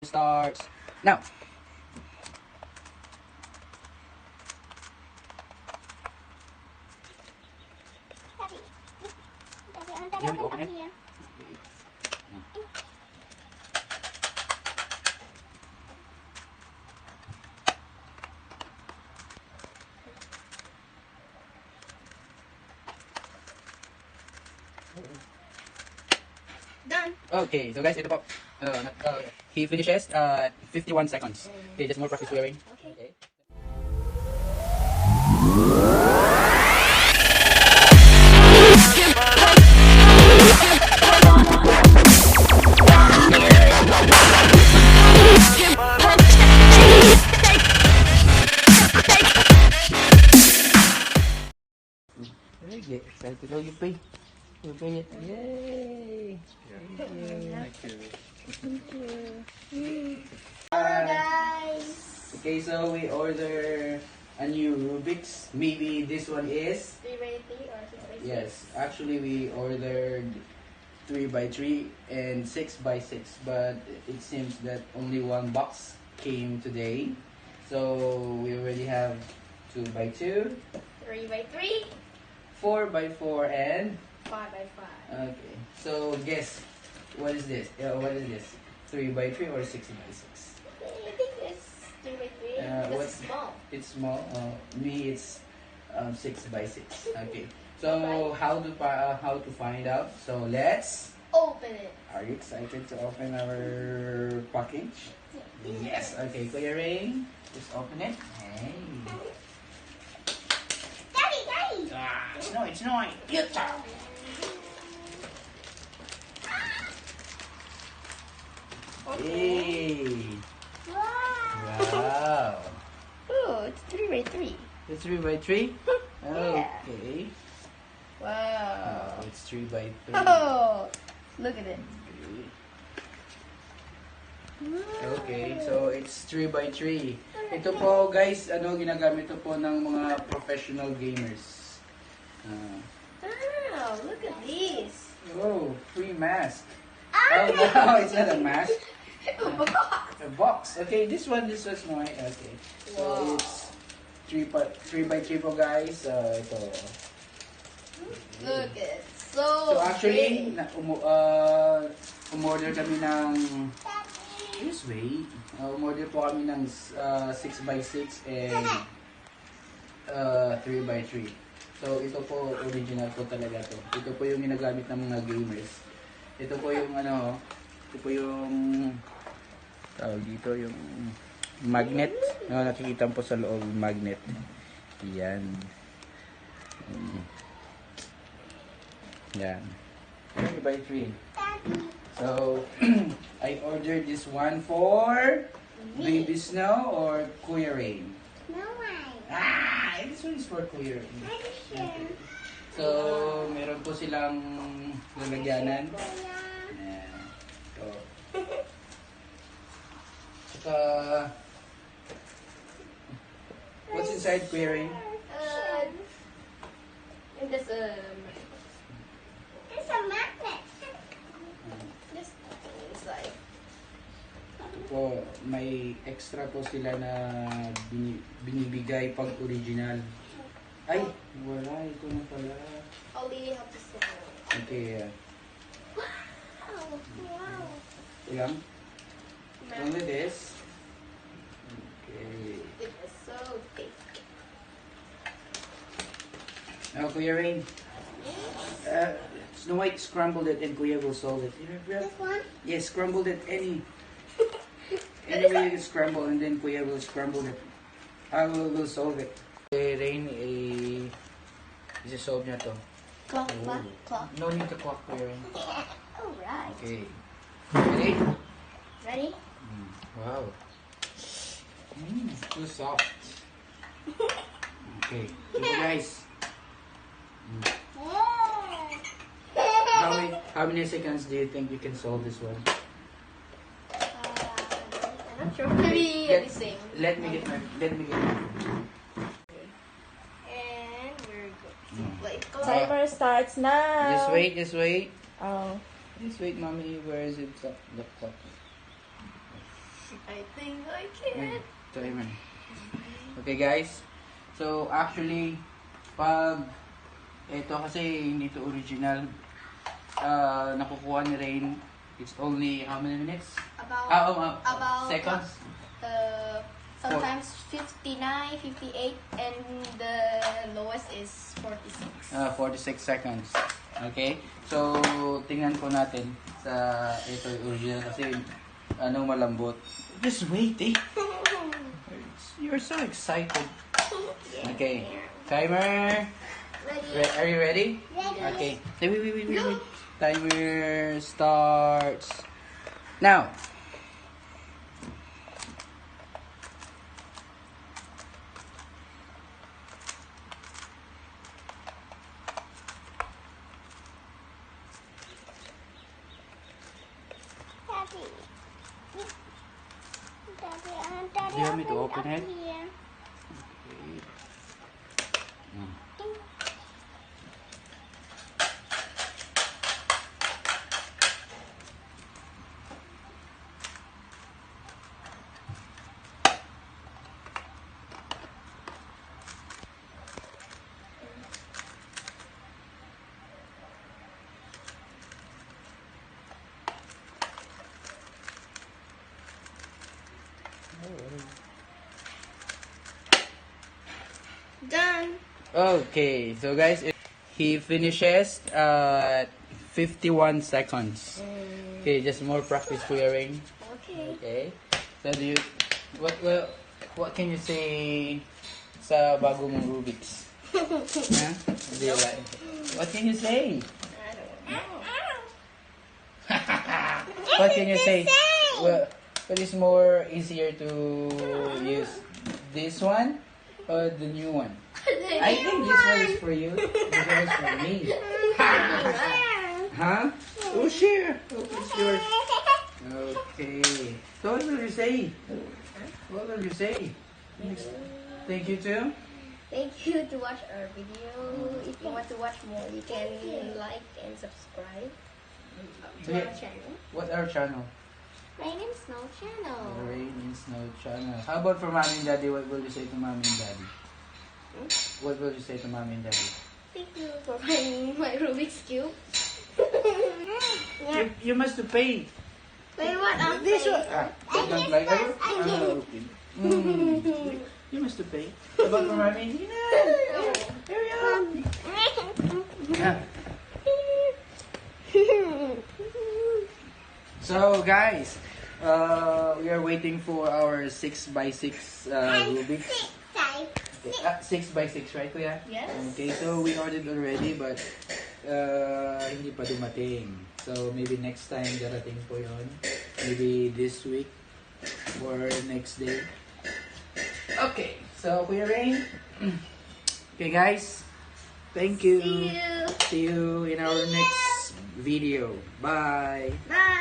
starts now. You want me to open it? Done. Okay, so guys, ito po. He finishes 51 seconds. Okay, just more practice wearing. Okay. Okay, excited how you pay. You pay it. Yay! Thank you. Uh, Guys. Okay, so we order a new Rubik's. Maybe this one is. 3x3 or 6x6? Yes, actually we ordered 3x3 and 6x6, but it seems that only one box came today. So we already have 2x2, 3x3, 4x4, and 5x5. okay. So guess what is this? What is this? 3x3 or 6x6? I think it's 3x3 because what- it's small. It's small. Me, it's 6x6. Okay. So how to find out? So let's. Open it. Are you excited to open our package? Yes. Okay, Kuya Rhayne, just open it. Hey. Daddy! It's not. Utah. Okay. Hey. Wow. Wow. Oh, it's 3x3. It's 3x3. Okay. Wow. It's 3x3. Oh, look at it. Okay, so it's 3x3. Ito po guys, ginagamit ito po ng mga professional gamers. Wow, look at these. Oh, free mask. Oh no, it's not a mask. A box. Okay, this one is mine. Okay, so Wow. it's 3x3 po guys. Ito. Look at it. So actually, big. umorder kami ng. Just wait. Umorder po kami ng 6x6 and 3x3. So ito po original po talaga to. Ito po yung ginagamit ng mga gamers. Ito po yung ito po yung tawag dito yung magnet. Nakikita po sa loob magnet. Yan. Yan. 3x3. So, I ordered this one for Baby Snow or Kuya Rhayne. No way. This one is for Kuya Rhayne. Okay. So, meron po silang lalagyanan. Ayan. So, saka, what's inside, Kuya Rhayne? And this it's a magnet. This is like Po, may extra po sila na binibigay pag original. Ay, wala. Ito na pala. only have to sit down. Okay, Wow. Yan. Only this. Okay. It is so thick. Now, Kuya Rhayne. Snow White scrambled it and Kuya will solve it. This one? Yes, scrambled it any way you can scramble and then Kuya will scramble it. I will solve it. Kuya Rhayne, isa-solve niya to. Clock, clock, clock. No need to clock, Kuya Rhayne. Alright. Okay. Ready? Ready? Wow. Too soft. Okay. So guys, how many seconds do you think you can solve this one? I'm not sure. Maybe the same. Let me get my. And we're good. Like, Timer starts now. Just wait, just wait. Oh. Just wait, mommy. Where is it? The clock. I think I can. Timer. Okay guys. So actually, pag ito kasi hindi to original, nakukuha ni Rhayne, it's only how many minutes? About Seconds? sometimes 59, 58, and the lowest is 46. 46 seconds. Okay? So, tingnan ko natin sa ito yung original kasi malambot. Just wait eh. You're so excited. Okay. Timer. Ready? Are you ready? Ready. Okay. Wait. Timer starts now. Daddy, Do you want me to open it? here. Okay. Done. Okay, so guys, he finishes at 51 seconds. Okay, just more practice for your Rhayne. Okay. Okay. So do you what can you say sa bago mong Rubik's? Huh? Do you like? What can you say? I don't know. What can you say? Well, what is more easier to use? This one or the new one? I think this one is for you. This one is for me. Huh? Oh, share. Oh, it's yours. Okay. So what will you say? What will you say? Thank you too. Thank you to watch our video. If you want to watch more, you can like and subscribe to our channel. What our channel? Rhayne&Snow channel. Rhayne&Snow channel. How about for mommy and daddy? What will you say to mommy and daddy? What will you say to mommy and daddy? Thank you for buying my Rubik's Cube. You must pay. Wait, what? This one. You don't like it? Okay. You must pay. How about for mommy? Hurry up. Yeah. So guys, we are waiting for our 6x6 Rubik. 6x6, right, Kuya? Yes. Okay, so we ordered already but hindi pa dumating. So maybe next time darating po yon. Maybe this week or next day. Okay, so Kuya Rhayne. Okay guys, thank you. See you. See you in our next video. Bye. Bye.